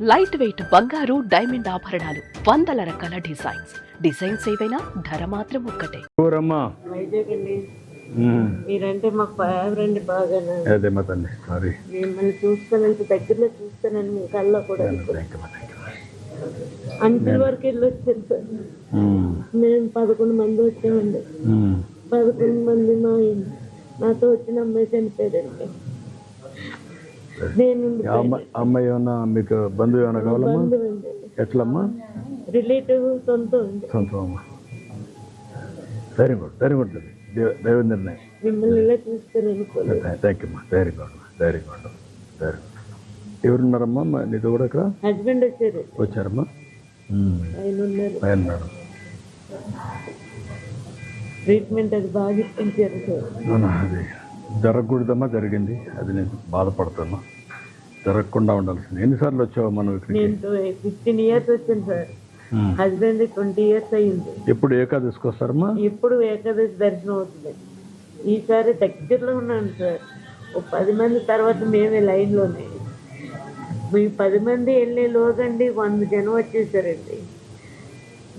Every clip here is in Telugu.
లైట్ వెయిట్ బంగారు డైమండ్ ఆభరణాలు, వందల రకాల డిజైన్స్ ఏవైనా ధర మాత్రం ఒక్కటే. వైజాగ్ అండి. మీరంటే మాకు ఫేవరెట్ బాగా. మిమ్మల్ని చూస్తానంత దగ్గరలో చూస్తానని మీ కళ్ళలో కూడా అంచెల వరకు వెళ్ళి వచ్చాను సార్. మేము 11 మంది వచ్చామండి. 11 మంది నాతో వచ్చిన అమ్మాయి చనిపోయాడండి. నేను అమ్మాయి ఏమన్నా మీకు బంధువు ఏమైనా కావాలమ్మా? ఎట్లమ్మా? రిలేటివ్ సొంతం. Very good, very good. దేవేంద్రనే మిమ్మల్ని ఇలా చూస్తాను అనుకోలేదు. థ్యాంక్ యూ అమ్మా. Very good, very good, very good. ఎవరున్నారమ్మా నీతో కూడా ఇక్కడ? హస్బెండ్ వచ్చారమ్మా? ఆయన ఉన్నారు. ఆయన ట్రీట్మెంట్ అది బాగా ఇప్పించారు సార్. అది జరగకూడదమ్మా, జరిగింది. అది నేను బాధపడుతున్నా. జరగకుండా ఉండాల్సింది. ఎన్నిసార్లు వచ్చావు మనం ఇక్కడికి? నేను 15 years వచ్చాను సార్. హస్బెండ్ 20 years అయ్యింది. ఎప్పుడు ఏకాదశికి వస్తారమ్మా? ఎప్పుడు ఏకాదశి దర్శనం అవుతుంది. ఈసారి దగ్గరలో ఉన్నాను సార్. ఓ 10 మంది తర్వాత మేమే లైన్లోనే. మీ 10 మంది వెళ్ళే లోగండి 100 జనం వచ్చేసారండి.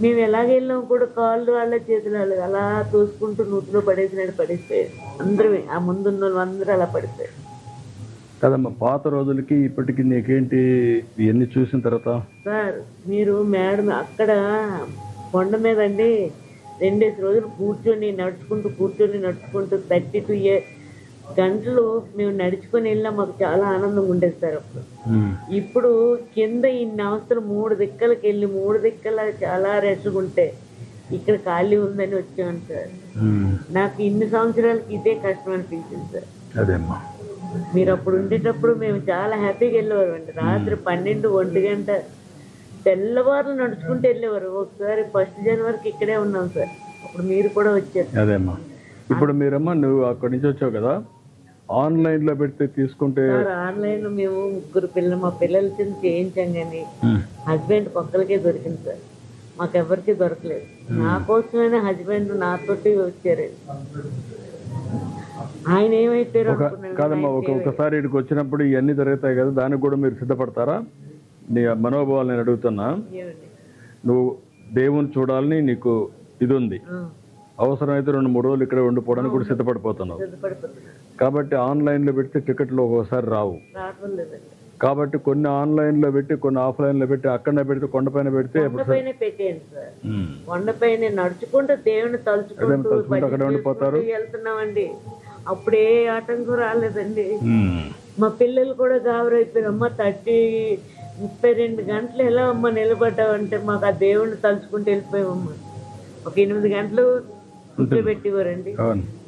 మేము ఎలాగ వెళ్ళాం కూడా కాళ్ళు వాళ్ళ చేతులు వాళ్ళు అలా తోసుకుంటూ నూతిలో పడిపోయారు అందరూ. ఆ ముందున్న వాళ్ళు అందరూ అలా పడిపోయారు కదమ్మా. పాత రోజులకి ఇప్పటికి నీకేంటి ఇవన్నీ చూసిన తర్వాత? సార్ మీరు మేడం అక్కడ కొండ మీద అండి 2 రోజులు కూర్చొని నడుచుకుంటూ 32 గంటలు మేము నడుచుకొని వెళ్ళినా మాకు చాలా ఆనందంగా ఉండేది సార్. అప్పుడు ఇప్పుడు కింద ఇన్ని అవస్థలు 3 దిక్కలకి వెళ్ళి 3 దిక్కల చాలా రెస్ట్గా ఉంటే ఇక్కడ ఖాళీ ఉందని వచ్చాను సార్. నాకు ఇన్ని సంవత్సరాలకి ఇదే కష్టం అనిపించింది సార్. అదేమ్మా, మీరు అప్పుడు ఉండేటప్పుడు మేము చాలా హ్యాపీగా వెళ్ళేవారు అండి. రాత్రి 12, 1 గంట తెల్లవారులు నడుచుకుంటూ వెళ్ళేవారు. ఒకసారి 1 జనవరికి ఇక్కడే ఉన్నాం సార్. అప్పుడు మీరు కూడా వచ్చారు. అదేమ్మా. ఇప్పుడు మీరమ్మా నువ్వు అక్కడి నుంచి వచ్చావు కదా, ఆన్లైన్లో పెడితే తీసుకుంటే? ఆన్లైన్లో మేము 3 మా పిల్లల కింద చేయించాం కానీ హస్బెండ్ ఒక్కరికే దొరికింది సార్. మాకెవరికి దొరకలేదు. నా కోసమైనా హస్బెండ్ నాతోటి వచ్చారు. ఆయన ఏమైపోయారు కాదమ్మా, ఒకసారి ఇక్కడికి వచ్చినప్పుడు ఇవన్నీ జరుగుతాయి కదా, దానికి కూడా మీరు సిద్ధపడతారా? నీ మనోభావాలు నేను అడుగుతున్నా. నువ్వు దేవుని చూడాలని నీకు ఇది ఉంది, అవసరమైతే 2-3 రోజులు ఇక్కడ ఉండిపోవడానికి కూడా సిద్ధపడిపోతున్నావు. కాబట్టి ఆన్లైన్లో పెడితే టికెట్లు ఒక్కోసారి రావు. కాబట్టి కొన్ని ఆన్లైన్లో పెట్టి కొన్ని ఆఫ్లైన్లో పెట్టి అక్కడనే పెడితే కొండపైన పెడితే కొండపైన నడుచుకుంటూ దేవుని తలుచుకుంటూ అక్కడ ఉండిపోతారు. వెళ్తున్నామండి. అప్పుడే ఆటంకం రాలేదండి. మా పిల్లలు కూడా గాబరైపోయారు. అమ్మ 32 గంటలు ఎలా అమ్మ నిలబడ్డావంటే మాకు ఆ దేవుడిని తలుచుకుంటూ వెళ్ళిపోయామమ్మా. ఒక 8 గంటలు పెట్టేవారండి.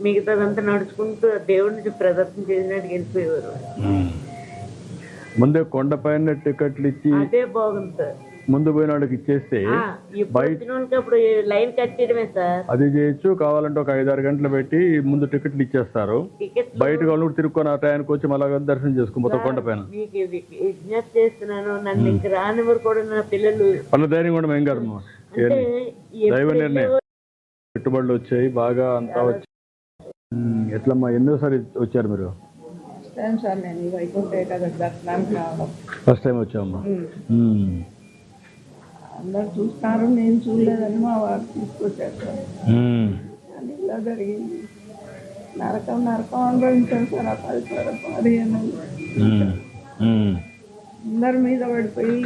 మిగతాదంతా నడుచుకుంటూ దేవుడిని ప్రదర్శన చేసినట్టు వెళ్ళిపోయేవారు. ముందే కొండపైన టికెట్లు ఇచ్చి అదే బాగుంది సార్. ముందు పోయిన వాళ్ళకి ఇచ్చేస్తే అప్పుడు లైన్ కట్టడమే సార్. అది చేయొచ్చు. కావాలంటే ఒక 5-6 గంటలు పెట్టి ముందు టికెట్లు ఇచ్చేస్తారు. బయట వాళ్ళు తిరుక్కొని ఆ టైంకి వచ్చి మళ్ళా దర్శనం చేసుకుని కొండపైన. మీకు విజ్ఞప్తి చేస్తున్నాను, నన్ను ఇంక రానివారు కూడా నా పిల్లలు వాళ్ళ ధైర్యం కూడా ఏం కాదు. దైవ నిర్ణయం. పెట్టుబడులు వచ్చాయి బాగా, అంతా వచ్చాయి. ఎట్లమ్మా ఎన్నోసారి వచ్చారు మీరు? ఫస్ట్ టైం వచ్చామమ్మా. అందరు చూస్తారు, నేను చూడలేదని మా వారు తీసుకొచ్చారు సార్. అది ఇలా జరిగింది. నరకం అనుభవించారు సార్. ఆ 10-15 అందరి మీద పడిపోయి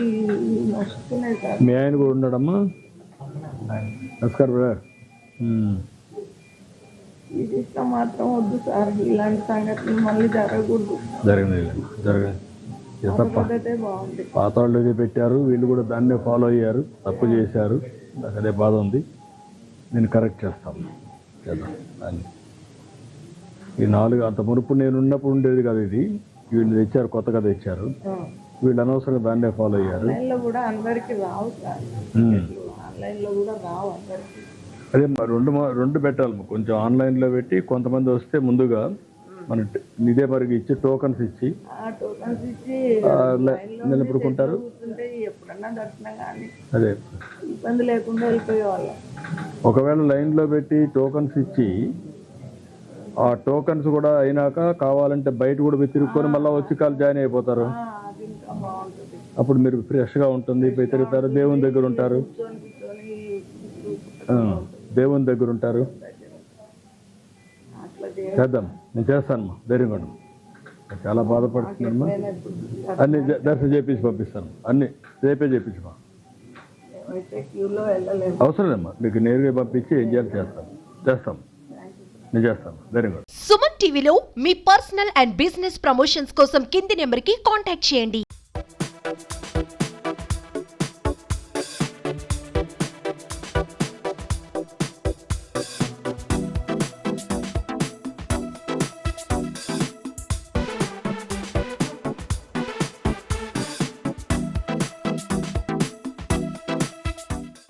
వస్తున్నాయి సార్. మీ ఆయన కూడా ఉన్నాడమ్మా? నమస్కారం బ్రదర్. ఇది ఇష్టం మాత్రం వద్దు సార్. ఇలాంటి సంఘటనలు మళ్ళీ జరగకూడదు. బాగుంది. పాత వాళ్ళు ఇది పెట్టారు, వీళ్ళు కూడా దాన్నే ఫాలో అయ్యారు, తప్పు చేశారు. నాకు అదే బాధ ఉంది. నేను కరెక్ట్ చేస్తాను దాన్ని. ఈ 4 అంత మునుపు నేను ఉన్నప్పుడు ఉండేది కదా ఇది. వీళ్ళు తెచ్చారు, కొత్తగా తెచ్చారు. వీళ్ళు అనవసరంగా దాన్నే ఫాలో అయ్యారు. ఆన్లైన్లో కూడా అందరికీ రావు సార్. ఆన్లైన్లో కూడా రావు అందరికీ. అదే 2 పెట్టాలి. కొంచెం ఆన్లైన్లో పెట్టి కొంతమంది వస్తే ముందుగా మన ఇదే మరికి ఇచ్చి టోకన్స్ ఇచ్చి నిలబడుకుంటారు. ఎప్పుడన్నా దర్శనం కానీ అదే ఇబ్బంది లేకుండా వెళ్ళిపోయేవాళ్ళం. ఒకవేళ లైన్లో పెట్టి టోకన్స్ ఇచ్చి ఆ టోకన్స్ కూడా అయినాక కావాలంటే బయట కూడా తిరుక్కొని మళ్ళీ వచ్చి కాలు జాయిన్ అయిపోతారు. అది ఇంకా బాగుంటుంది. అప్పుడు మీరు ఫ్రెష్గా ఉంటుంది, పోయి తిరుగుతారు, దేవుని దగ్గర ఉంటారు. ఆ, దేవుని దగ్గర ఉంటారు. అట్లా చేద్దాం, నేను చేస్తానమ్మా, ధైర్యంగా ఉండు. చాలా బాధపడుతున్నామ్మా. అన్ని దర్శనం చేపించి పంపిస్తాను, అన్ని రేపే చేపించమా. అయితే క్యూలో వెళ్ళలేము. అవసరం లేమ్మా, మీకు నేరుగా పంపించి ఏం చేయాలి చేస్తాం, నేను చేస్తాను, ధైర్యంగా ఉండు. సుమన్ టీవీలో మీ పర్సనల్ అండ్ బిజినెస్ ప్రమోషన్స్ కోసం కింది నెంబర్కి కాంటాక్ట్ చేయండి.